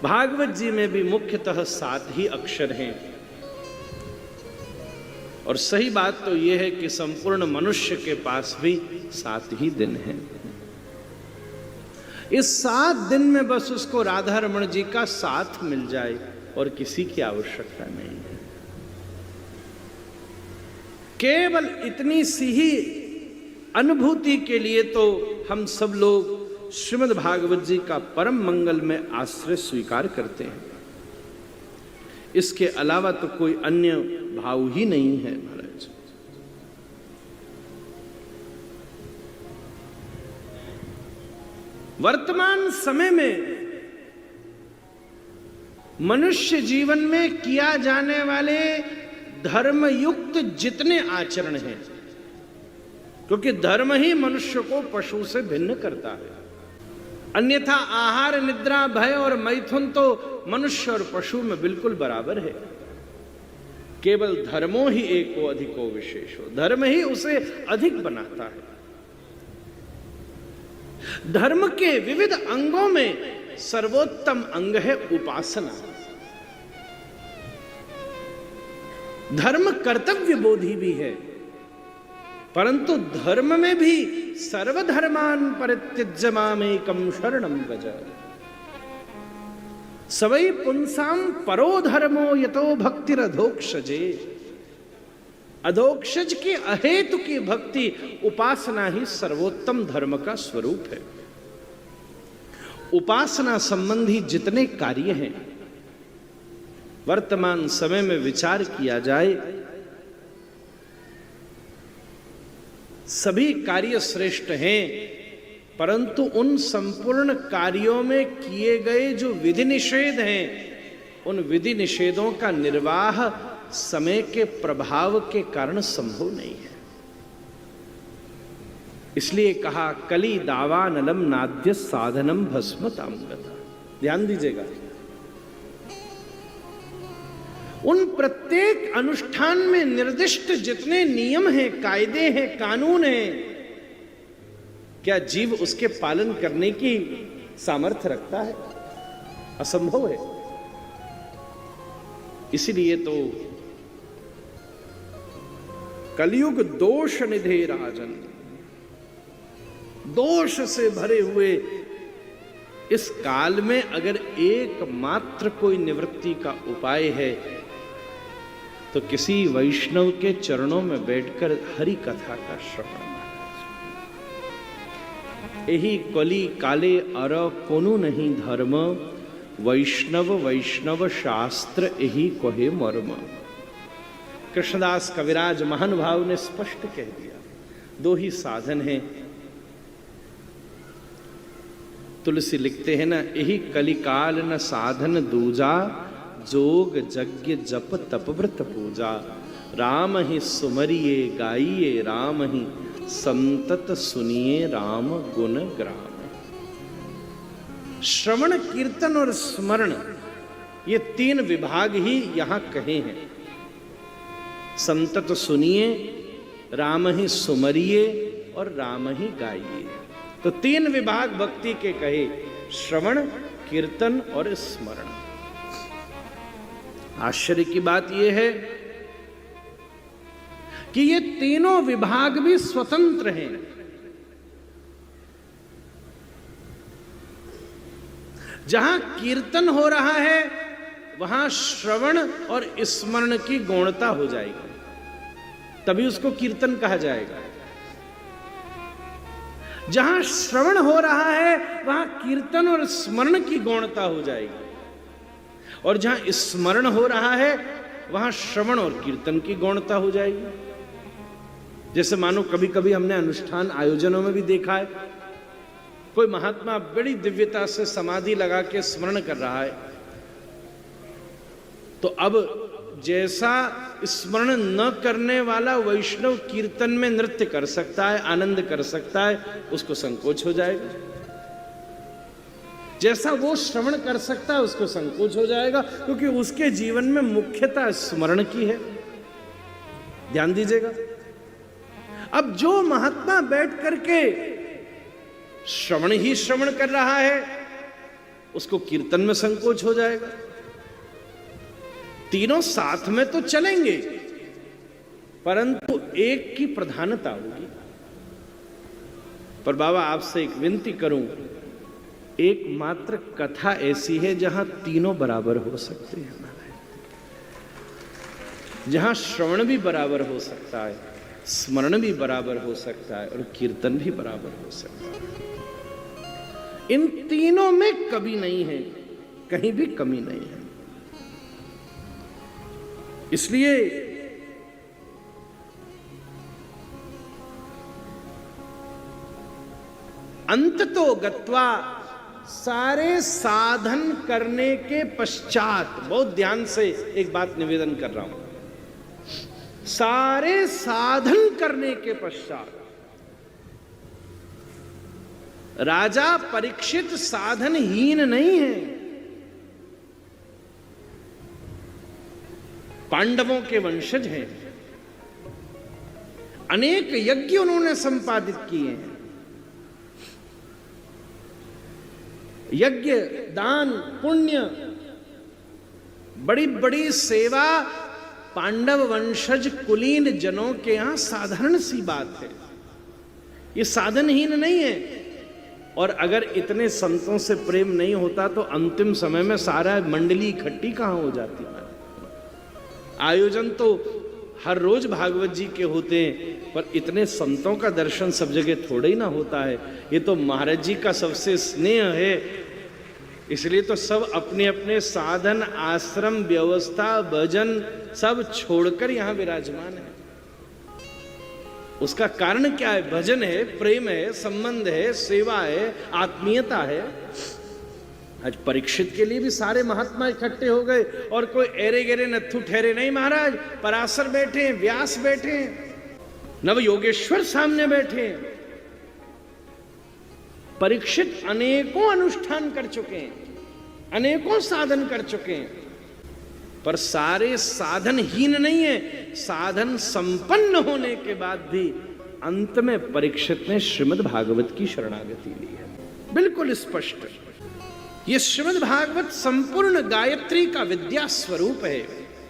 भागवत जी में भी मुख्यतः 7 ही अक्षर हैं। और सही बात तो यह है कि संपूर्ण मनुष्य के पास भी 7 ही दिन हैं। इस 7 दिन में बस उसको राधा रमण जी का साथ मिल जाए और किसी की आवश्यकता नहीं है। केवल इतनी सी ही अनुभूति के लिए तो हम सब लोग श्रीमद् भागवत जी का परम मंगल में आश्रय स्वीकार करते हैं। इसके अलावा तो कोई अन्य भाव ही नहीं है महाराज। वर्तमान समय में मनुष्य जीवन में किया जाने वाले धर्मयुक्त जितने आचरण हैं, क्योंकि धर्म ही मनुष्य को पशु से भिन्न करता है, अन्यथा आहार निद्रा भय और मैथुन तो मनुष्य और पशु में बिल्कुल बराबर है। केवल धर्मो ही एको अधिको विशेषो, धर्म ही उसे अधिक बनाता है। धर्म के विविध अंगों में सर्वोत्तम अंग है उपासना। धर्म कर्तव्य बोधी भी है, परंतु धर्म में भी सर्वधर्मान परित्यज्य मामेकं शरणं व्रज। सवै पुंसां परो धर्मो यतो भक्तिरधोक्षजे। अधोक्षज की अहेतु की भक्ति उपासना ही सर्वोत्तम धर्म का स्वरूप है। उपासना संबंधी जितने कार्य हैं वर्तमान समय में विचार किया जाए, सभी कार्य श्रेष्ठ हैं, परंतु उन संपूर्ण कार्यों में किए गए जो विधि निषेध हैं, उन विधि निषेधों का निर्वाह समय के प्रभाव के कारण संभव नहीं है। इसलिए कहा कली दावानलम नाद्य साधनम भस्मताम गता। ध्यान दीजिएगा, उन प्रत्येक अनुष्ठान में निर्दिष्ट जितने नियम हैं, कायदे हैं, कानून हैं, क्या जीव उसके पालन करने की सामर्थ्य रखता है? असंभव है। इसलिए तो कलयुग दोष निधे राजन, दोष से भरे हुए इस काल में अगर एकमात्र कोई निवृत्ति का उपाय है तो किसी वैष्णव के चरणों में बैठकर हरि कथा का श्रवण। यही कली काले अर कोनु नहीं धर्म, वैष्णव वैष्णव शास्त्र यही कहे मर्म। कृष्णदास कविराज महानुभाव ने स्पष्ट कह दिया, 2 ही साधन हैं। तुलसी लिखते हैं ना, यही कलिकाल न साधन दूजा, जोग यज्ञ जप तप व्रत पूजा। राम ही सुमरिए गाइए, राम ही संतत सुनिए, राम गुण ग्राम। श्रवण कीर्तन और स्मरण, ये 3 विभाग ही यहां कहे हैं। संतत सुनिए, राम ही सुमरिए और राम ही गाइए। तो 3 विभाग भक्ति के कहे, श्रवण कीर्तन और स्मरण। आश्चर्य की बात यह है कि ये तीनों विभाग भी स्वतंत्र हैं। जहां कीर्तन हो रहा है वहां श्रवण और स्मरण की गौणता हो जाएगी, तभी उसको कीर्तन कहा जाएगा। जहां श्रवण हो रहा है वहां कीर्तन और स्मरण की गौणता हो जाएगी, और जहां स्मरण हो रहा है वहां श्रवण और कीर्तन की गौणता हो जाएगी। जैसे मानो कभी कभी हमने अनुष्ठान आयोजनों में भी देखा है, कोई महात्मा बड़ी दिव्यता से समाधि लगा के स्मरण कर रहा है, तो अब जैसा स्मरण न करने वाला वैष्णव कीर्तन में नृत्य कर सकता है, आनंद कर सकता है, उसको संकोच हो जाएगा। जैसा वो श्रवण कर सकता है उसको संकोच हो जाएगा, क्योंकि उसके जीवन में मुख्यता स्मरण की है। ध्यान दीजिएगा, अब जो महात्मा बैठ करके श्रवण ही श्रवण कर रहा है उसको कीर्तन में संकोच हो जाएगा। तीनों साथ में तो चलेंगे, परंतु एक की प्रधानता होगी। पर बाबा आपसे एक विनती करूं, एकमात्र कथा ऐसी है जहां तीनों बराबर हो सकते हैं, जहां श्रवण भी बराबर हो सकता है, स्मरण भी बराबर हो सकता है और कीर्तन भी बराबर हो सकता है। इन तीनों में कमी नहीं है, कहीं भी कमी नहीं है। इसलिए अंततो गत्वा, सारे साधन करने के पश्चात, बहुत ध्यान से एक बात निवेदन कर रहा हूं, सारे साधन करने के पश्चात राजा परीक्षित साधनहीन नहीं है। पांडवों के वंशज हैं, अनेक यज्ञ उन्होंने संपादित किए हैं। यज्ञ, दान, पुण्य, बड़ी बड़ी सेवा पांडव वंशज कुलीन जनों के यहां साधारण सी बात है। ये साधनहीन नहीं है। और अगर इतने संतों से प्रेम नहीं होता तो अंतिम समय में सारा मंडली इकट्ठी कहां हो जाती है। आयोजन तो हर रोज भागवत जी के होते हैं, पर इतने संतों का दर्शन सब जगह थोड़ा ही ना होता है। ये तो महाराज जी का सबसे स्नेह है, इसलिए तो सब अपने अपने साधन, आश्रम, व्यवस्था, भजन सब छोड़कर यहां विराजमान है। उसका कारण क्या है? भजन है, प्रेम है, संबंध है, सेवा है, आत्मीयता है। आज परीक्षित के लिए भी सारे महात्मा इकट्ठे हो गए और कोई एरे गेरे नत्थु ठहरे नहीं। महाराज पराशर बैठे, व्यास बैठे, नव योगेश्वर सामने बैठे। परीक्षित अनेकों अनुष्ठान कर चुके हैं, अनेकों साधन कर चुके हैं, पर सारे साधनहीन नहीं है। साधन संपन्न होने के बाद भी अंत में परीक्षित ने श्रीमद् भागवत की शरणागति ली है, बिल्कुल स्पष्ट। ये श्रीमद् भागवत संपूर्ण गायत्री का विद्या स्वरूप है।